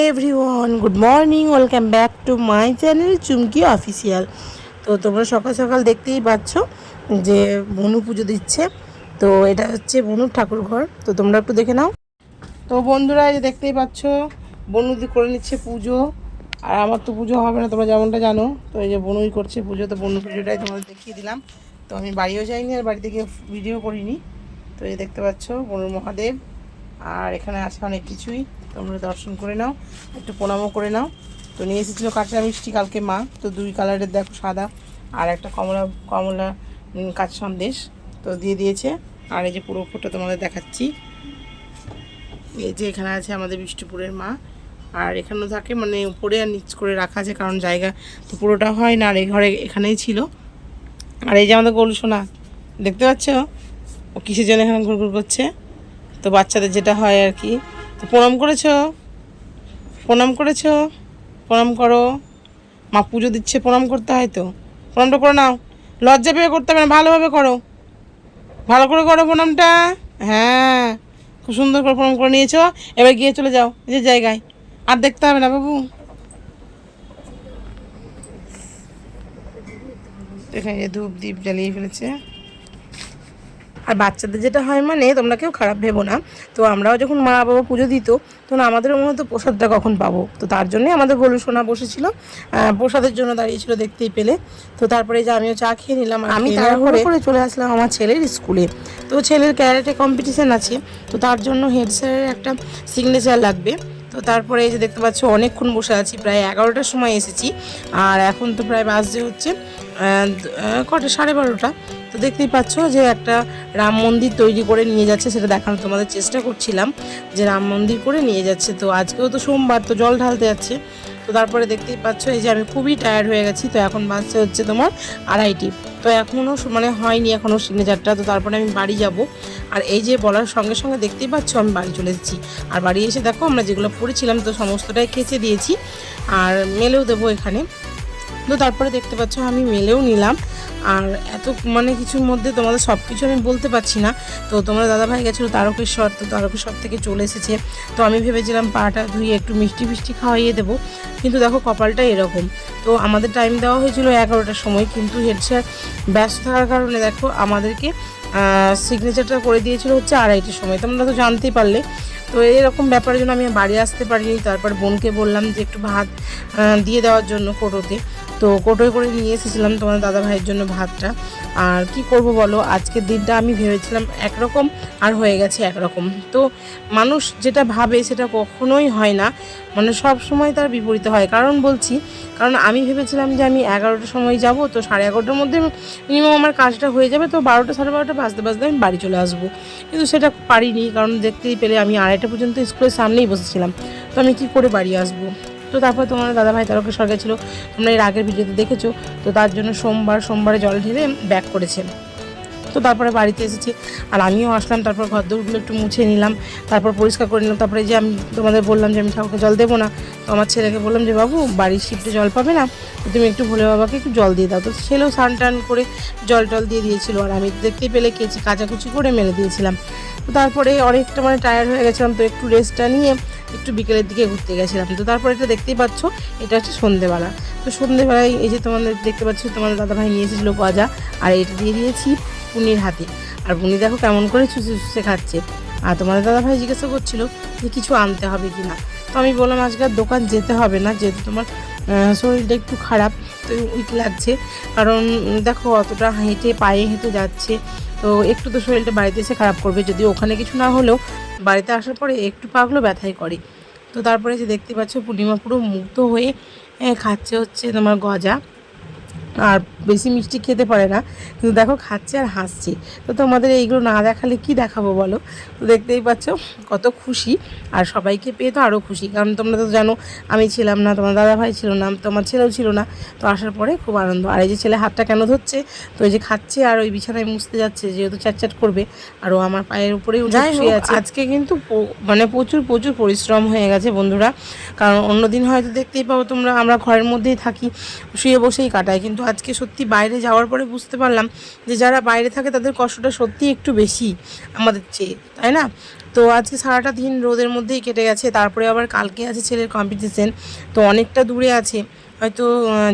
Everyone, good morning, welcome back to my channel Chumki official. তো তোমরা সকাল সকাল দেখতেই পাচ্ছ যে বনু পুজো দিচ্ছে। তো এটা হচ্ছে বনুর ঠাকুর ঘর, তো তোমরা একটু দেখে নাও। তো বন্ধুরা, এই যে দেখতেই পাচ্ছ বনু করে নিচ্ছে পুজো। আর আমার তো পুজো হবে না, তোমরা যেমনটা জানো। তো এই যে বনুই করছে পুজো, তো বনু পুজোটাই তোমাদের দেখিয়ে দিলাম। তো আমি বাড়িও যাইনি আর বাড়ি থেকে ভিডিও করিনি। তো এই দেখতে পাচ্ছ বনুর মহাদেব, আর এখানে আছে অনেক কিছুই, তোমরা দর্শন করে নাও, একটু প্রণামও করে নাও। তো নিয়ে এসেছিলো কাঁচা মিষ্টি কালকে মা, তো দুই কালারের দেখো, সাদা আর একটা কমলা কমলা কাঁচা সন্দেশ তো দিয়ে দিয়েছে। আর এই যে পুরো ফটো তোমাদের দেখাচ্ছি, এই যে এখানে আছে আমাদের বিষ্ণুপুরের মা। আর এখানেও থাকে, মানে উপরে আর নিচ করে রাখা আছে, কারণ জায়গা তো পুরোটা হয় না। আর এই ঘরে এখানেই ছিল। আর এই যে আমাদের গরু সোনা, দেখতে পাচ্ছ ও কিসের জন্য এখানে ঘুরঘুর করছে। তো বাচ্চাদের যেটা হয় আর কি। তো প্রণাম করেছো, প্রণাম করেছো, প্রণাম করো। মা পুজো দিচ্ছে, প্রণাম করতে হয়, তো প্রণামটা করে নাও। লজ্জা পেয়ে করতে হবে না, ভালোভাবে করো, ভালো করে করো প্রণামটা। হ্যাঁ, খুব সুন্দর করে প্রণাম করে নিয়েছো। এবার গিয়ে চলে যাও নিজের জায়গায়, আর দেখতে হবে না বাবু। এখানে ধূপ দ্বীপ জ্বালিয়ে ফেলেছে। আর বাচ্চাদের যেটা হয়, মানে তোমরা কেউ খারাপ ভেবো না। তো আমরাও যখন মা বাবা পুজো দিত, তখন আমাদেরও মনে হতো প্রসাদটা কখন পাবো। তো তার জন্যই আমাদের গরু সোনা বসেছিল, প্রসাদের জন্য দাঁড়িয়েছিল, দেখতেই পেলে। তো তারপরে যে আমিও চা খেয়ে নিলাম, আমি তাড়াহুড়ো করে চলে আসলাম আমার ছেলের স্কুলে। তো ছেলের ক্যারাটে কম্পিটিশান আছে, তো তার জন্য হেড স্যারের একটা সিগনেচার লাগবে। তো তারপরে এই যে দেখতে পাচ্ছ অনেকক্ষণ বসে আছি, প্রায় 11টার সময় এসেছি। আর এখন তো প্রায় বাজে হচ্ছে কটা, 12:30। তো দেখতেই পাচ্ছ যে একটা রাম মন্দির তৈরি করে নিয়ে যাচ্ছে, সেটা দেখানো তোমাদের চেষ্টা করছিলাম যে রাম মন্দির করে নিয়ে যাচ্ছে। তো আজকেও তো সোমবার, তো জল ঢালতে যাচ্ছে। তো তারপরে দেখতেই পাচ্ছ এই যে আমি খুবই টায়ার্ড হয়ে গেছি। তো এখন বাজছে হচ্ছে তোমার 2:30। তো এখনও মানে হয়নি এখনও সিগনেচারটা। তো তারপরে আমি বাড়ি যাব। আর এই যে বলার সঙ্গে সঙ্গে দেখতেই পাচ্ছ আমি বাড়ি চলে এসেছি। আর বাড়ি এসে দেখো আমরা যেগুলো পড়েছিলাম তো সমস্তটাই কেচে দিয়েছি, আর মেলেও দেবো এখানে। তো তারপরে দেখতে পাচ্ছ আমি মেলেও নিলাম। আর এত মানে কিছুর মধ্যে তোমাদের সব কিছু আমি বলতে পারছি না। তো তোমার দাদাভাই গেছিলো তারকেশ্বর, তো তারকেশ্বর থেকে চলে এসেছে। তো আমি ভেবেছিলাম পাটা ধুয়ে একটু মিষ্টি ফিষ্টি খাওয়াইয়ে দেবো, কিন্তু দেখো কপালটা এরকম। তো আমাদের টাইম দেওয়া হয়েছিল 11টার সময়, কিন্তু হেড স্যার ব্যস্ত থাকার কারণে দেখো আমাদেরকে সিগনেচারটা করে দিয়েছিল হচ্ছে 2:30টার সময়। তোমরা তো জানতেই পারলে। তো এরকম ব্যাপারের জন্য আমি বাড়ি আসতে পারিনি। তারপর বোনকে বললাম যে একটু ভাত দিয়ে দেওয়ার জন্য কোটোতে। তো কোটোয় করে নিয়ে এসেছিলাম তোমার দাদা ভাইয়ের জন্য ভাতটা। আর কি করব বলো, আজকের দিনটা আমি ভেবেছিলাম একরকম, আর হয়ে গেছে একরকম। তো মানুষ যেটা ভাবে সেটা কখনোই হয় না, মানে সব সময় তার বিপরীত হয়। কারণ আমি ভেবেছিলাম যে আমি 11টার সময় যাব, তো 11:30টার মধ্যে মিনিমাম আমার কাজটা হয়ে যাবে। তো 12টা 12:30 বাজতে বাজতে আমি বাড়ি চলে আসবো, কিন্তু সেটা পারিনি। কারণ দেখতেই পেলে আমি 2:30 পর্যন্ত স্কুলের সামনেই বসেছিলাম। তো আমি কি করে বাড়ি আসবো। তো তারপর তোমার দাদাভাই তারকেশ্বর গেছিলো, তোমরা এর আগের ভিডিওতে দেখেছো। তো তার জন্য সোমবারে জল ঢেলে ব্যাক করেছে। তো তারপরে বাড়িতে এসেছি, আর আমিও আসলাম। তারপর ঘরদোরগুলো একটু মুছে নিলাম, তারপর পরিষ্কার করে নিলাম। তারপরে যে আমি তোমাদের বললাম যে আমি ঠাকুরকে জল দেবো না, তো আমার ছেলেকে বললাম যে বাবু বাড়ির শিফটে জল পাবে না, তো তুমি একটু ভোলে বাবাকে একটু জল দিয়ে দাও। তো ছেলেও স্নান টান করে জল টল দিয়ে দিয়েছিল, আর আমি দেখতেই পেলে কাচাকুচি করে মেলে দিয়েছিলাম। তো তারপরে অনেকটা মানে টায়ার্ড হয়ে গেছিলাম, তো একটু রেস্টটা নিয়ে একটু বিকেলের দিকে ঘুরতে গেছিলাম। তো তারপরে এটা দেখতেই পাচ্ছ, এটা হচ্ছে সন্ধেবেলা। তো সন্ধেবেলায় এই যে তোমাদের দেখতে পাচ্ছ তোমাদের দাদাভাই নিয়ে এসেছিলো গজা, আর এটা দিয়ে দিয়েছি পুনির হাতে। আর পুনি দেখো কেমন করে চুষে চুষে খাচ্ছে। আর তোমাদের দাদাভাই জিজ্ঞাসা করছিল যে কিছু আনতে হবে কি না। তো আমি বললাম আজকে আর দোকান যেতে হবে না, যেহেতু তোমার শরীরটা একটু খারাপ, তো উইক লাগছে। কারণ দেখো অতটা পায়ে হেঁটে যাচ্ছে, তো একটু তো শরীরটা বাড়িতে এসে খারাপ করবে। যদি ওখানে কিছু না হলেও বাড়িতে আসার পরে একটু পাগলো ব্যথাই করে। তো তারপরে যে দেখতে পাচ্ছ পূর্ণিমা পুরো মুগ্ধ হয়ে খাচ্ছে হচ্ছে তোমার গজা। আর বেশি মিষ্টি খেতে পারে না, কিন্তু দেখো খাচ্ছে আর হাসছে। তো তোমাদের এইগুলো না দেখালে কি দেখাবো বলো। তো দেখতেই পাচ্ছ কত খুশি, আর সবাইকে পেয়ে তো আরও খুশি। কারণ তোমরা তো জানো আমি ছিলাম না, তোমার দাদাভাই ছিল না, তোমার ছেলেও ছিল না। তো আসার পরে খুব আনন্দ। আর এই যে ছেলে হাতটা কেন ধরছে, তো এই যে খাচ্ছে আর ওই বিছানায় মুছতে যাচ্ছে, যেহেতু চ্যাটচ্যাট করবে। আর ও আমার পায়ের উপরেই উঠে শুয়ে আছে। আজকে কিন্তু মানে প্রচুর প্রচুর পরিশ্রম হয়ে গেছে বন্ধুরা। কারণ অন্যদিন হয়তো দেখতেই পাবো তোমরা আমরা ঘরের মধ্যেই থাকি, শুয়ে বসেই কাটাই, কিন্তু আজকে সত্যি বাইরে যাওয়ার পরে বুঝতে পারলাম যে যারা বাইরে থাকে তাদের কষ্টটা সত্যি একটু বেশি আমাদের চেয়ে, তাই না? তো আজকে সারাটা দিন রোদের মধ্যেই কেটে গেছে। তারপরে আবার কালকে আছে ছেলের কম্পিটিশন, তো অনেকটা দূরে আছে, হয়তো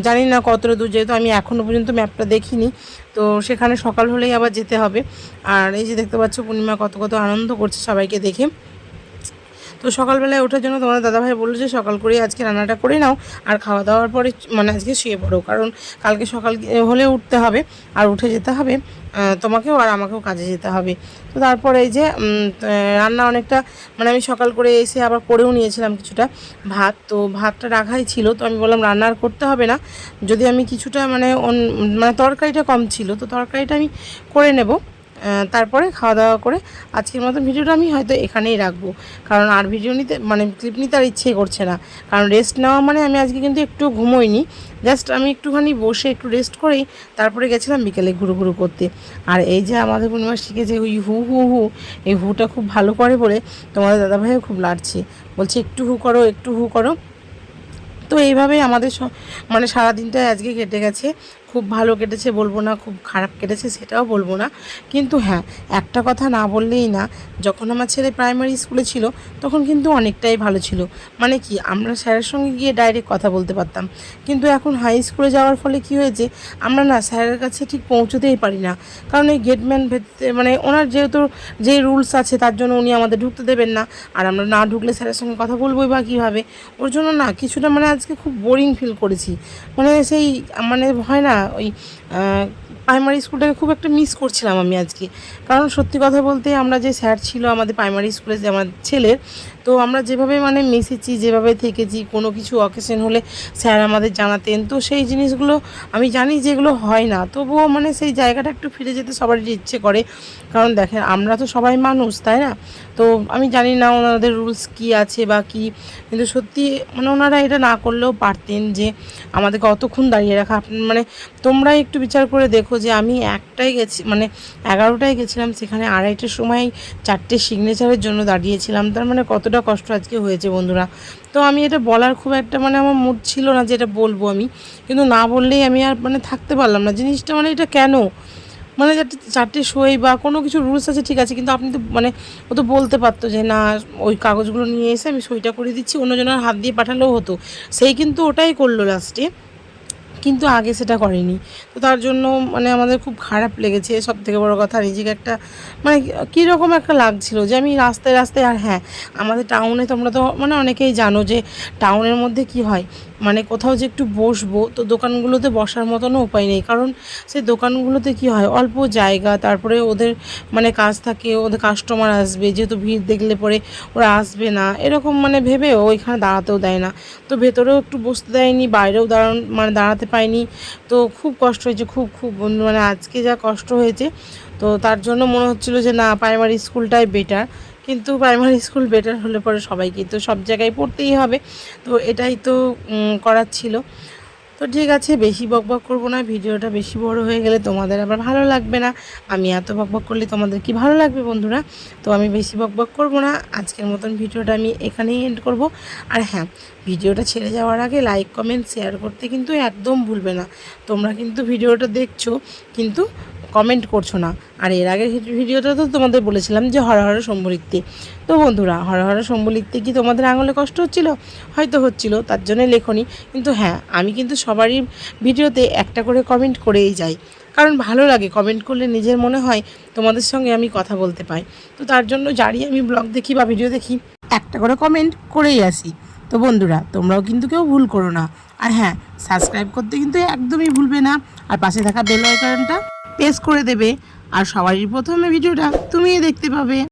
জানি না কতটা দূর, যেহেতু আমি এখনও পর্যন্ত ম্যাপটা দেখিনি। তো সেখানে সকাল হলেই আবার যেতে হবে। আর এই যে দেখতে পাচ্ছ পূর্ণিমা কত কত আনন্দ করছে সবাইকে দেখে। তো সকালবেলায় ওঠার জন্য তোমাদের দাদাভাই বললো যে সকাল করেই আজকে রান্নাটা করে নাও, আর খাওয়া দাওয়ার পরে মানে আজকে শুয়ে পড়ো, কারণ কালকে সকাল হলে উঠতে হবে, আর উঠে যেতে হবে তোমাকেও আর আমাকেও কাজে যেতে হবে। তো তারপরে এই যে রান্না অনেকটা মানে আমি সকাল করে এসে আবার করেও নিয়েছিলাম কিছুটা ভাত, তো ভাতটা রাখাই ছিল। তো আমি বললাম রান্না আর করতে হবে না, যদি আমি কিছুটা মানে তরকারিটা কম ছিল, তো তরকারিটা আমি করে নেব। তারপরে খাওয়া দাওয়া করে আজকের মতো ভিডিওটা আমি হয়তো এখানেই রাখবো, কারণ আর ভিডিও নিতে মানে ক্লিপ নিতে আর ইচ্ছেই করছে না। কারণ রেস্ট নেওয়া মানে আমি আজকে কিন্তু একটু ঘুমোইনি, জাস্ট আমি একটুখানি বসে একটু রেস্ট করেই তারপরে গেছিলাম বিকেলে ঘুরু করতে। আর এই যে আমাদের পূর্ণিমা শিখেছে ওই হু হু হু, এই হুটা খুব ভালো করে বলে তোমাদের দাদাভাইও খুব লাড়ছে, বলছে একটু হু করো একটু হু করো। তো এইভাবেই আমাদের মানে সারাদিনটাই আজকে কেটে গেছে। খুব ভালো কেটেছে বলবো না, খুব খারাপ কেটেছে সেটাও বলবো না। কিন্তু হ্যাঁ, একটা কথা না বললেই না, যখন আমার ছেলে প্রাইমারি স্কুলে ছিল তখন কিন্তু অনেকটাই ভালো ছিল। মানে কি, আমরা স্যারের সঙ্গে গিয়ে ডাইরেক্ট কথা বলতে পারতাম। কিন্তু এখন হাই স্কুলে যাওয়ার ফলে কি হয়েছে, আমরা না স্যারের কাছে ঠিক পৌঁছতেই পারি না। কারণ এই গেটম্যান মানে ওনার যেহেতু যে রুলস আছে তার জন্য উনি আমাদের ঢুকতে দেবেন না, আর আমরা না ঢুকলে স্যারের সঙ্গে কথা বলবোই বা কীভাবে। ওর জন্য না কিছুটা মানে আজকে খুব বোরিং ফিল করেছি। মানে সেই মানে হয় না ওই প্রাইমারি স্কুলটাকে খুব একটা মিস করছিলাম আমি আজকে। কারণ সত্যি কথা বলতে আমরা যে স্যার ছিল আমাদের প্রাইমারি স্কুলে যে আমার ছেলের, তো আমরা যেভাবে মানে মিশেছি, যেভাবে থেকেছি, কোনো কিছু অকেশন হলে স্যার আমাদের জানাতেন, তো সেই জিনিসগুলো আমি জানি যেগুলো হয় না, তবুও মানে সেই জায়গাটা একটু ফিরে যেতে সবারই ইচ্ছে করে। কারণ দেখেন আমরা তো সবাই মানুষ, তাই না? তো আমি জানি না ওনাদের রুলস কী আছে বা কী, কিন্তু সত্যি মানে ওনারা এটা না করলেও পারতেন যে আমাদেরকে অতক্ষণ দাঁড়িয়ে রাখা। মানে তোমরাই একটু বিচার করে দেখো যে আমি একটায় গেছি মানে 11টায় গেছিলাম, সেখানে 2:30টার সময় 4টে সিগনেচারের জন্য দাঁড়িয়েছিলাম। তার মানে কতটা কষ্ট আজকে হয়েছে বন্ধুরা। তো আমি এটা বলার খুব একটা মানে আমার মুড ছিল না যে এটা বলবো আমি, কিন্তু না বললেই আমি আর মানে থাকতে পারলাম না জিনিসটা। মানে এটা কেন, মানে 4টে সই বা কোনো কিছু রুলস আছে ঠিক আছে, কিন্তু আপনি তো মানে ও তো বলতে পারতো যে না ওই কাগজগুলো নিয়ে এসে আমি সইটা করে দিচ্ছি, অন্যজনের হাত দিয়ে পাঠালেও হতো। সেই কিন্তু ওটাই করলো লাস্টে, কিন্তু আগে সেটা করেনি। তো তার জন্য মানে আমাদের খুব খারাপ লেগেছে। সব থেকে বড়ো কথা, নিজেকে একটা মানে কীরকম একটা লাগছিল যে আমি রাস্তায় রাস্তায়। আর হ্যাঁ, আমাদের টাউনে তোমরা তো মানে অনেকেই জানো যে টাউনের মধ্যে কি হয়, মানে কোথাও যে একটু বসবো তো দোকানগুলোতে বসার মতনও উপায় নেই। কারণ সেই দোকানগুলোতে কি হয়, অল্প জায়গা, তারপরে ওদের মানে কাজ থাকে, ওদের কাস্টমার আসবে, যেহেতু ভিড় দেখলে পরে ওরা আসবে না এরকম মানে ভেবে ওইখানে দাঁড়াতেও দেয় না। তো ভেতরেও একটু বসতে দেয়নি, বাইরেও দাঁড়াতে পাইনি। তো খুব কষ্ট হয়েছে, খুব খুব মানে আজকে যা কষ্ট হয়েছে। তো তার জন্য মনে হচ্ছিলো যে না প্রাইমারি স্কুলটাই বেটার। কিন্তু প্রাইমারি স্কুল বেটার হলে পরে সবাইকে তো সব জায়গায় পড়তেই হবে, তো এটাই তো করার ছিল। তো ঠিক আছে, বেশি বকবক করবো না, ভিডিওটা বেশি বড় হয়ে গেলে তোমাদের আবার ভালো লাগবে না। আমি এত বকবক করলে তোমাদের কি ভালো লাগবে বন্ধুরা? তো আমি বেশি বকবক করবো না, আজকের মতন ভিডিওটা আমি এখানেই এন্ড করব। আর হ্যাঁ, ভিডিওটা ছেড়ে যাওয়ার আগে লাইক কমেন্ট শেয়ার করতে কিন্তু একদম ভুলবে না। তোমরা কিন্তু ভিডিওটা দেখছো কিন্তু কমেন্ট করছো না। আর এর আগের ভিডিওটা তো তোমাদের বলেছিলাম যে হর হর শম্ভু লিখতে। তো বন্ধুরা, হর হর শম্ভু লিখতে কি তোমাদের আঙুলে কষ্ট হচ্ছিল? হয়তো হচ্ছিল, তার জন্য লেখনি। কিন্তু হ্যাঁ, আমি কিন্তু সবারই ভিডিওতে একটা করে কমেন্ট করেই যাই, কারণ ভালো লাগে কমেন্ট করলে, নিজের মনে হয় তোমাদের সঙ্গে আমি কথা বলতে পাই। তো তার জন্য যারই আমি ব্লগ দেখি বা ভিডিও দেখি একটা করে কমেন্ট করেই আসি। তো বন্ধুরা, তোমরাও কিন্তু কেউ ভুল করো না। আর হ্যাঁ, সাবস্ক্রাইব করতে কিন্তু একদমই ভুলবে না, আর পাশে থাকা বেল আইকনটা প্রেস করে দেবে, আর সবারই প্রথমে ভিডিওটা তুমিই দেখতে পাবে।